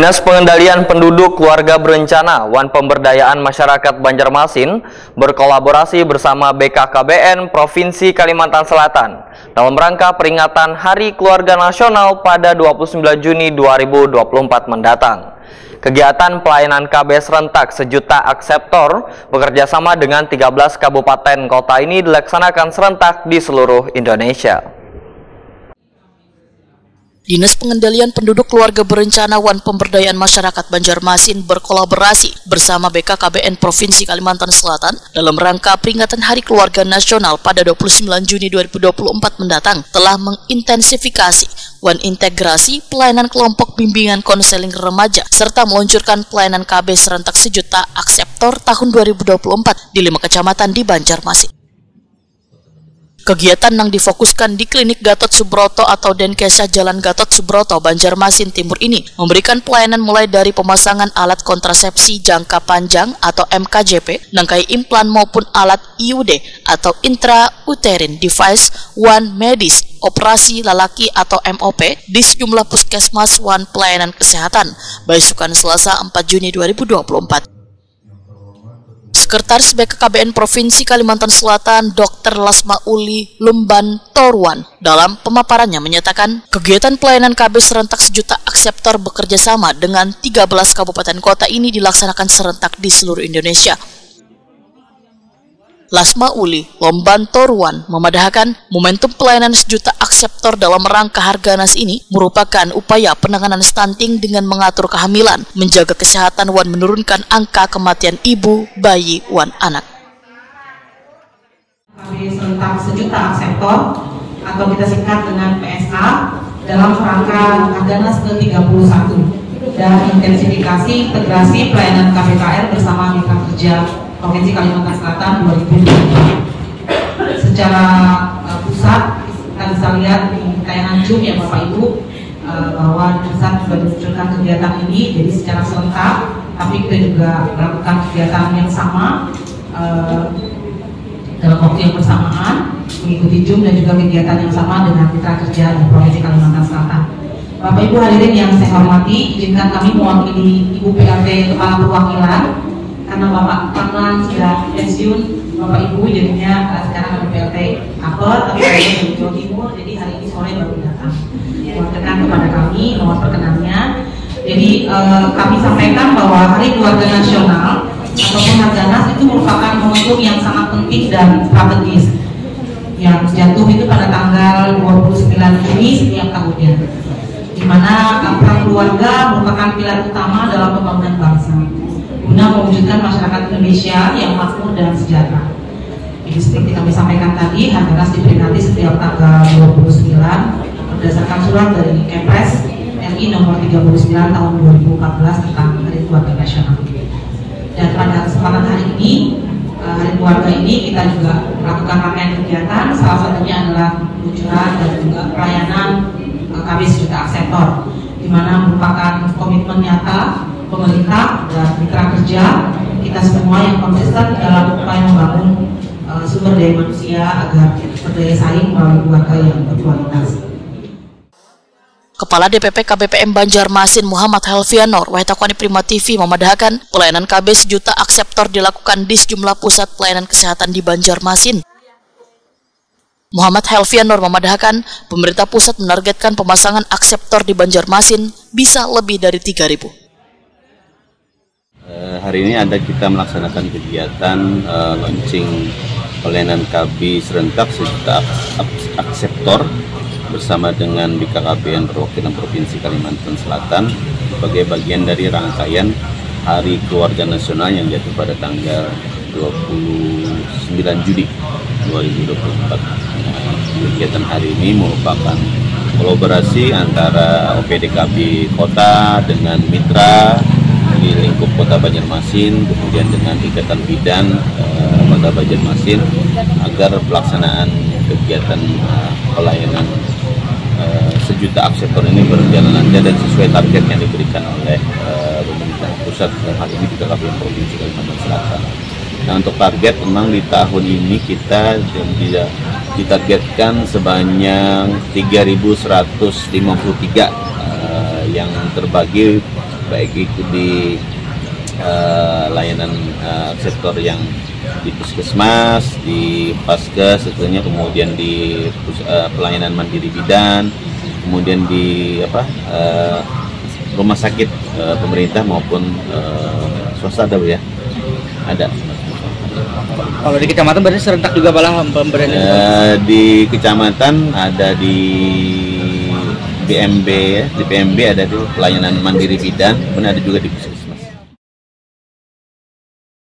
Dinas Pengendalian Penduduk Keluarga Berencana Wan Pemberdayaan Masyarakat Banjarmasin berkolaborasi bersama BKKBN Provinsi Kalimantan Selatan dalam rangka peringatan Hari Keluarga Nasional pada 29 Juni 2024 mendatang. Kegiatan pelayanan KB serentak sejuta akseptor bekerjasama dengan 13 kabupaten kota ini dilaksanakan serentak di seluruh Indonesia. Dinas Pengendalian Penduduk Keluarga Berencana Wan Pemberdayaan Masyarakat Banjarmasin berkolaborasi bersama BKKBN Provinsi Kalimantan Selatan dalam rangka peringatan Hari Keluarga Nasional pada 29 Juni 2024 mendatang telah mengintensifikasi integrasi pelayanan kelompok bimbingan konseling remaja serta meluncurkan pelayanan KB serentak sejuta akseptor tahun 2024 di 5 kecamatan di Banjarmasin. Kegiatan yang difokuskan di Klinik Gatot Subroto atau Denkesa Jalan Gatot Subroto, Banjarmasin Timur ini memberikan pelayanan mulai dari pemasangan alat kontrasepsi jangka panjang atau MKJP, nangkai implan maupun alat IUD atau intrauterine device, One Medis, operasi lalaki atau MOP di sejumlah puskesmas Wan Pelayanan Kesehatan, Baisukan Selasa 4 Juni 2024. Sekretaris BKKBN Provinsi Kalimantan Selatan Dr. Lasma Uli Lumban Torwan dalam pemaparannya menyatakan kegiatan pelayanan KB serentak sejuta akseptor bekerja sama dengan 13 kabupaten kota ini dilaksanakan serentak di seluruh Indonesia. Lasma Uli Lumban Torwan memadahkan momentum pelayanan sejuta akseptor dalam rangka Harganas ini merupakan upaya penanganan stunting dengan mengatur kehamilan, menjaga kesehatan wan menurunkan angka kematian ibu, bayi, wan anak. KB serentak sejuta akseptor atau kita singkat dengan PSA dalam rangka Harganas ke-31 dan intensifikasi integrasi pelayanan KBKR bersama Mitra Kerja Provinsi Kalimantan Selatan 2020. Secara pusat kita bisa lihat di tayangan Zoom ya Bapak Ibu bahwa di pusat sudah diluncurkan kegiatan ini jadi secara serentak, tapi kita juga melakukan kegiatan yang sama dalam waktu yang bersamaan mengikuti Zoom dan juga kegiatan yang sama dengan Mitra Kerja di Provinsi Kalimantan Selatan. Bapak Ibu hadirin yang saya hormati, izinkan kami mewakili Ibu PLT Kepala Perwakilan karena Bapak Panglan sudah pensiun, Bapak Ibu jadinya sekarang ada PLT Apel, tapi dari Jawa Timur, jadi hari ini sore baru datang. Mohon kepada kami, mohon perkenannya. Jadi kami sampaikan bahwa Hari Keluarga Nasional ataupun Harganas itu merupakan momentum yang sangat penting dan strategis yang jatuh itu pada tanggal 29 Juni setiap tahunnya, di mana peran keluarga merupakan pilar utama dalam pembangunan bangsa guna mewujudkan masyarakat Indonesia yang makmur dan sejahtera. Jadi seperti kami sampaikan tadi, Harganas diperingati setiap tanggal 29 berdasarkan surat dari Kepres RI nomor 39 tahun 2014 tentang Hari Keluarga Nasional. Dan pada kesempatan hari ini, Hari Keluarga ini kita juga melakukan rangkaian kegiatan, salah satunya adalah peluncuran dan juga pelayanan KB sejuta akseptor, di mana merupakan komitmen nyata pemerintah dan mitra kerja kita semua yang konsisten dalam upaya membangun sumber daya manusia agar berdaya saing melalui keluarga yang berkualitas. Kepala DPP KBPM Banjarmasin Muhammad Helvianor, Wahitakwani Prima TV memadahkan pelayanan KB sejuta akseptor dilakukan di sejumlah pusat pelayanan kesehatan di Banjarmasin. Muhammad Helvianor memadahkan pemerintah pusat menargetkan pemasangan akseptor di Banjarmasin bisa lebih dari 3.000. Hari ini kita melaksanakan kegiatan launching pelayanan KB serentak sejuta akseptor bersama dengan BKKBN Perwakilan Provinsi Kalimantan Selatan sebagai bagian dari rangkaian Hari Keluarga Nasional yang jatuh pada tanggal 29 Juni 2024. Kegiatan hari ini merupakan kolaborasi antara OPDKB Kota dengan mitra di lingkup Kota Banjarmasin, kemudian dengan Ikatan Bidan Kota Banjarmasin agar pelaksanaan kegiatan pelayanan sejuta akseptor ini berjalan lancar dan sesuai target yang diberikan oleh pemerintah pusat dan hal ini juga KBN Provinsi Kalimantan Selatan. Nah, untuk target memang di tahun ini kita ditargetkan sebanyak 3.153 yang terbagi baik itu di layanan sektor yang di puskesmas, di paskes, tentunya kemudian di pelayanan mandiri bidan, kemudian di rumah sakit pemerintah maupun swasta ada ya, ada. Kalau di kecamatan berarti serentak juga malah pemberian di kecamatan ada di BMB ya, di PMB ada tuh pelayanan mandiri bidan, kemudian ada juga di